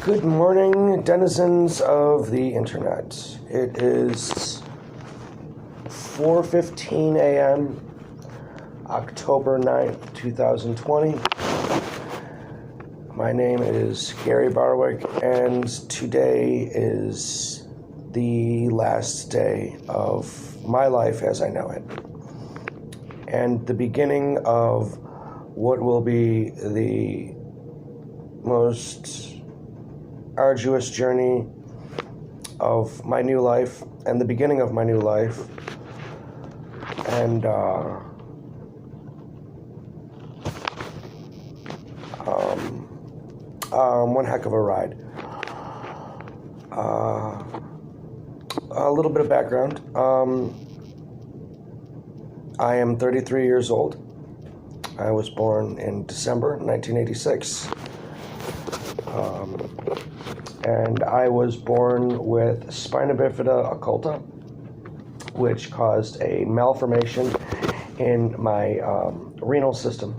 Good morning, denizens of the internet. It is 4:15 a.m., October 9th, 2020. My name is Gary Barwick, and today is the last day of my life as I know it, and the beginning of what will be the most arduous journey of my new life and the beginning of my new life, and one heck of a ride. A little bit of background. I am 33 years old. I was born in December 1986. And I was born with spina bifida occulta, which caused a malformation in my renal system.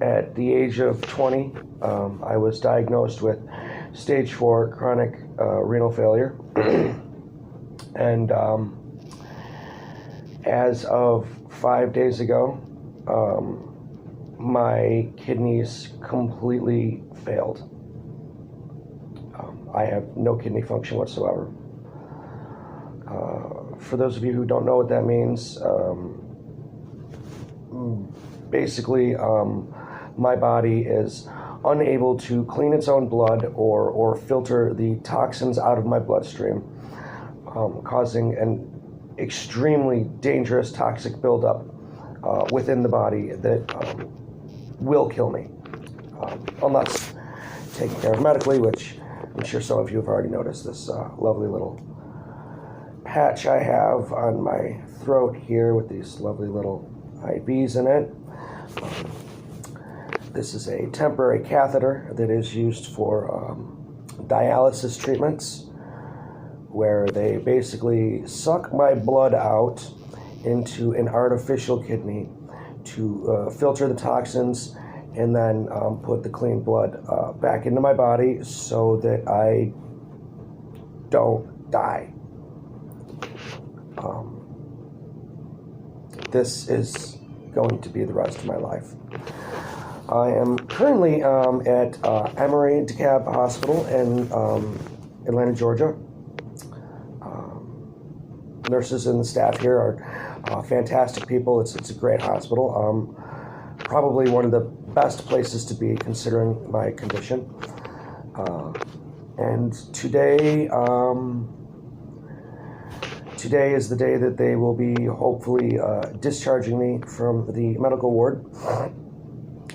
At the age of 20, I was diagnosed with stage 4 chronic renal failure. And as of 5 days ago, my kidneys completely failed. I have no kidney function whatsoever. For those of you who don't know what that means, basically my body is unable to clean its own blood or filter the toxins out of my bloodstream, causing an extremely dangerous toxic buildup within the body that will kill me, unless taken care of medically, which I'm sure some of you have already noticed. This lovely little patch I have on my throat here with these lovely little IVs in it. This is a temporary catheter that is used for dialysis treatments, where they basically suck my blood out into an artificial kidney to filter the toxins and then put the clean blood back into my body so that I don't die. This is going to be the rest of my life. I am currently at Emory DeKalb Hospital in Atlanta, Georgia. Nurses and the staff here are fantastic people. It's a great hospital. Probably one of the best places to be considering my condition. And today is the day that they will be hopefully discharging me from the medical ward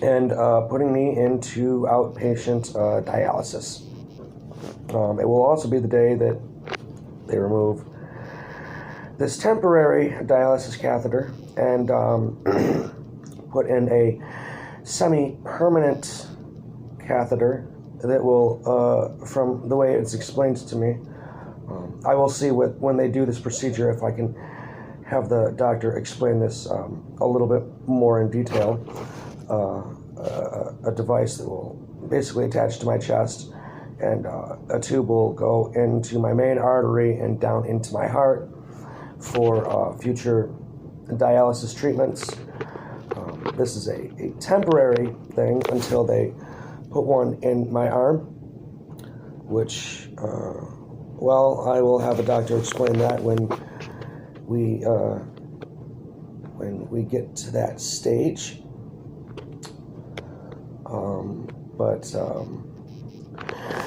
and putting me into outpatient dialysis. It will also be the day that they remove this temporary dialysis catheter and put in a semi-permanent catheter that will, from the way it's explained to me, I will see when they do this procedure if I can have the doctor explain this a little bit more in detail. A device that will basically attach to my chest, and a tube will go into my main artery and down into my heart for future dialysis treatments. This is a temporary thing until they put one in my arm, which, I will have a doctor explain that when we get to that stage.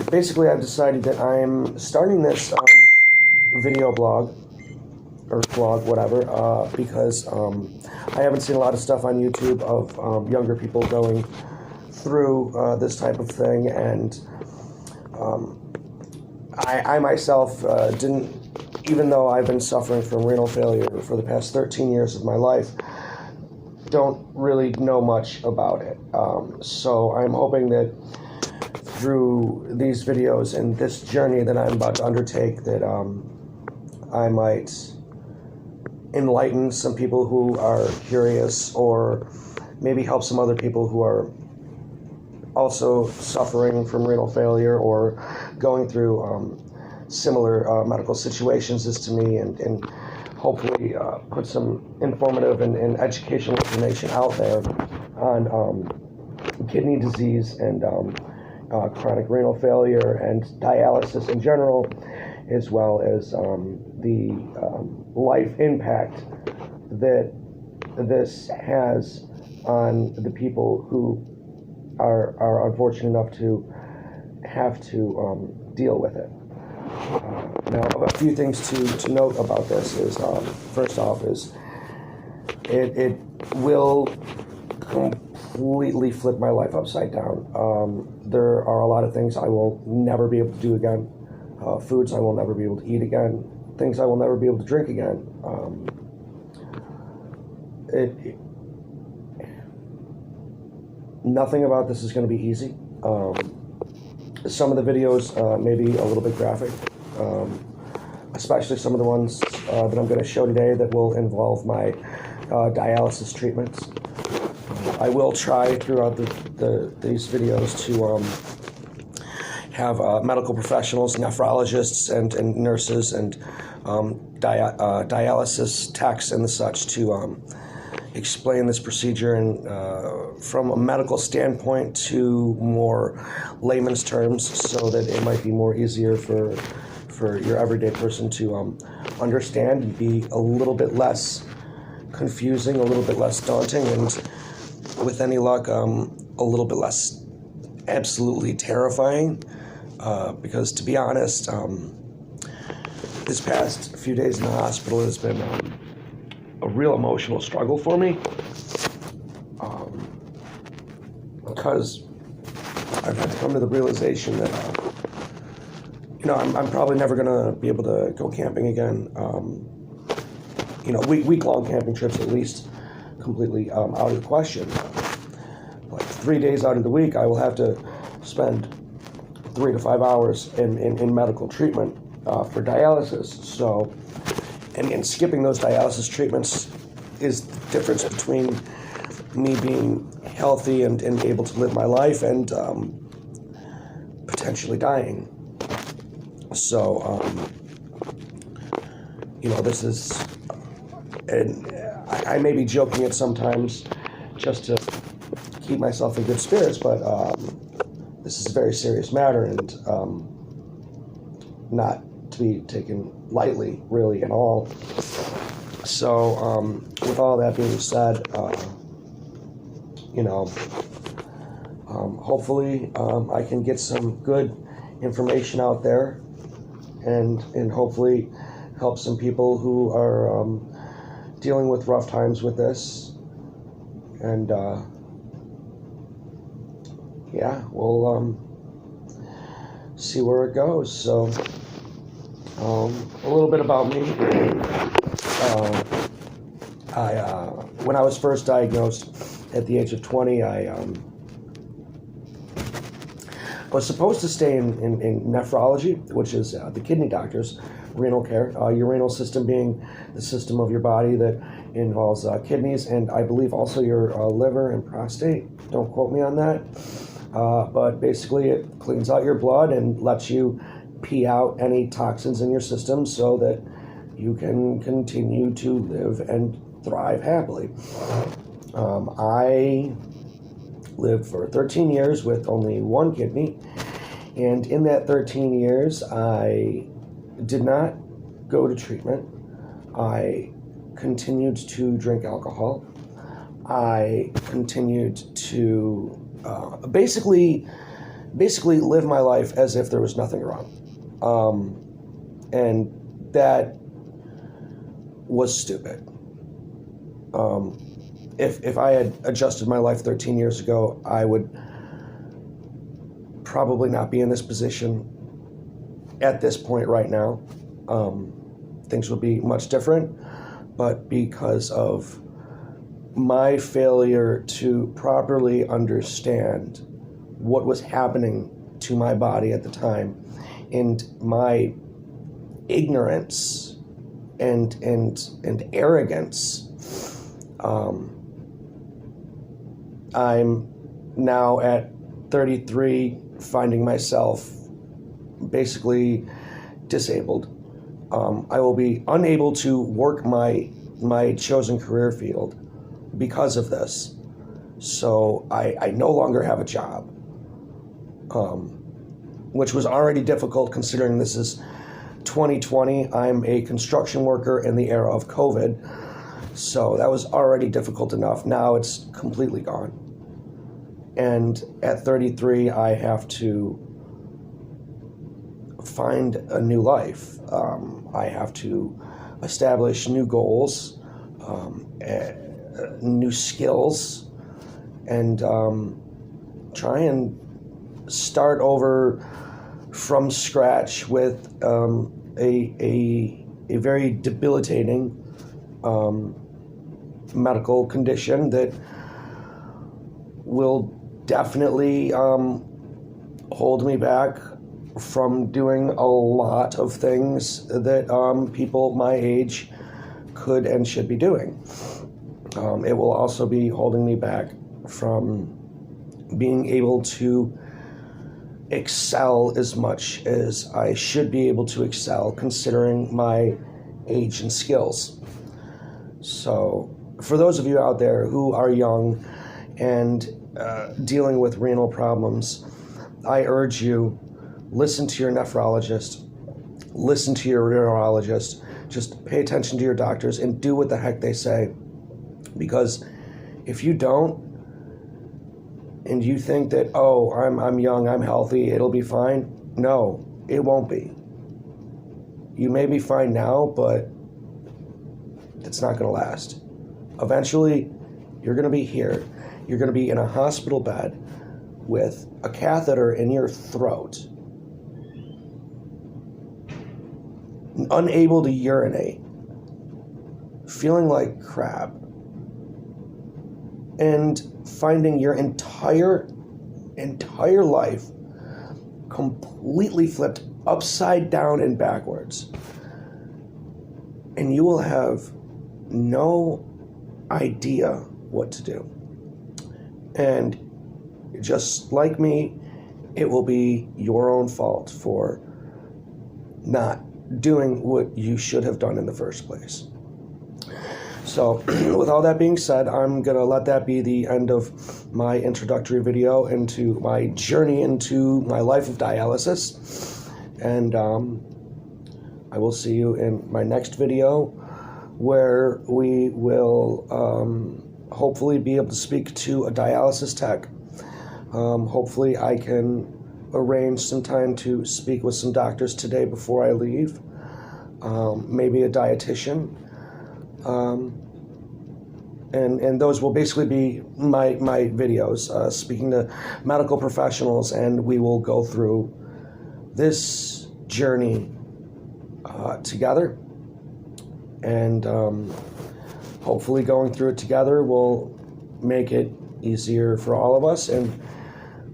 Basically, I've decided that I'm starting this video blog, or vlog, whatever, because I haven't seen a lot of stuff on YouTube of younger people going through this type of thing, and I myself didn't, even though I've been suffering from renal failure for the past 13 years of my life, don't really know much about it. So I'm hoping that through these videos and this journey that I'm about to undertake, that I might enlighten some people who are curious, or maybe help some other people who are also suffering from renal failure or going through similar medical situations as to me, and hopefully put some informative and educational information out there on kidney disease and chronic renal failure and dialysis in general, as well as the life impact that this has on the people who are unfortunate enough to have to deal with it. Now, a few things to note about this is, first off, is it will completely flip my life upside down. There are a lot of things I will never be able to do again, foods I will never be able to eat again, things I will never be able to drink again. Nothing about this is going to be easy. Some of the videos may be a little bit graphic, especially some of the ones that I'm going to show today that will involve my dialysis treatments. I will try throughout these videos to have medical professionals, nephrologists, and nurses, and dialysis techs and the such to explain this procedure and from a medical standpoint to more layman's terms, so that it might be more easier for your everyday person to understand and be a little bit less confusing, a little bit less daunting, and with any luck, a little bit less absolutely terrifying. Because to be honest, this past few days in the hospital has been a real emotional struggle for me, because I've had to come to the realization that I'm probably never gonna be able to go camping again. Week-long camping trips at least, completely out of the question. Like 3 days out of the week, I will have to spend 3 to 5 hours in medical treatment for dialysis. So, and skipping those dialysis treatments is the difference between me being healthy and able to live my life and potentially dying. So, this is, and I may be joking it sometimes just to keep myself in good spirits, but this is a very serious matter, and not to be taken lightly, really, at all. So, with all that being said, hopefully I can get some good information out there, and hopefully help some people who are dealing with rough times with this. And we'll see where it goes. So, a little bit about me. When I was first diagnosed at the age of 20, I was supposed to stay in nephrology, which is the kidney doctor's renal care. Your renal system being the system of your body that involves kidneys, and I believe also your liver and prostate. Don't quote me on that. But basically it cleans out your blood and lets you pee out any toxins in your system so that you can continue to live and thrive happily. I lived for 13 years with only one kidney, and in that 13 years I did not go to treatment. I continued to drink alcohol. I continued to basically live my life as if there was nothing wrong. And that was stupid. If I had adjusted my life 13 years ago, I would probably not be in this position at this point right now. Things would be much different, but because of my failure to properly understand what was happening to my body at the time, and my ignorance and arrogance, I'm now at 33, finding myself basically disabled. I will be unable to work my chosen career field because of this. So I no longer have a job, which was already difficult considering this is 2020. I'm a construction worker in the era of COVID, so that was already difficult enough. Now it's completely gone. And at 33, I have to find a new life. I have to establish new goals, new skills, and try and start over from scratch with a very debilitating medical condition that will definitely hold me back from doing a lot of things that people my age could and should be doing. It will also be holding me back from being able to excel as much as I should be able to excel considering my age and skills. So for those of you out there who are young and dealing with renal problems, I urge you, listen to your nephrologist, listen to your urologist, just pay attention to your doctors and do what the heck they say. Because if you don't, and you think that, oh, I'm young, I'm healthy, it'll be fine, no, it won't be. You may be fine now, but it's not going to last. Eventually, you're going to be here. You're going to be in a hospital bed with a catheter in your throat, unable to urinate, feeling like crap, and finding your entire life completely flipped upside down and backwards. And you will have no idea what to do. And just like me, it will be your own fault for not doing what you should have done in the first place. So with all that being said, I'm going to let that be the end of my introductory video into my journey into my life of dialysis. And I will see you in my next video, where we will hopefully be able to speak to a dialysis tech. Hopefully I can arrange some time to speak with some doctors today before I leave. Maybe a dietitian. And those will basically be my videos, speaking to medical professionals, and we will go through this journey together. And hopefully going through it together will make it easier for all of us, and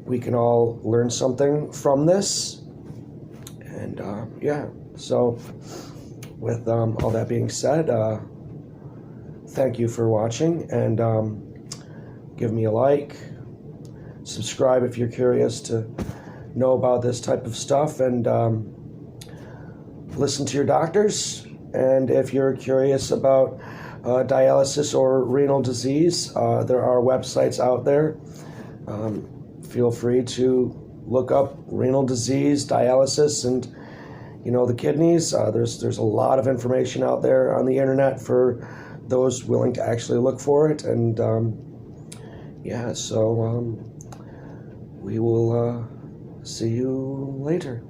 we can all learn something from this. And yeah, so with all that being said, thank you for watching, and give me a like, subscribe if you're curious to know about this type of stuff, and listen to your doctors. And if you're curious about dialysis or renal disease, there are websites out there. Feel free to look up renal disease, dialysis, and the kidneys. There's a lot of information out there on the internet for those willing to actually look for it. And yeah, so we will see you later.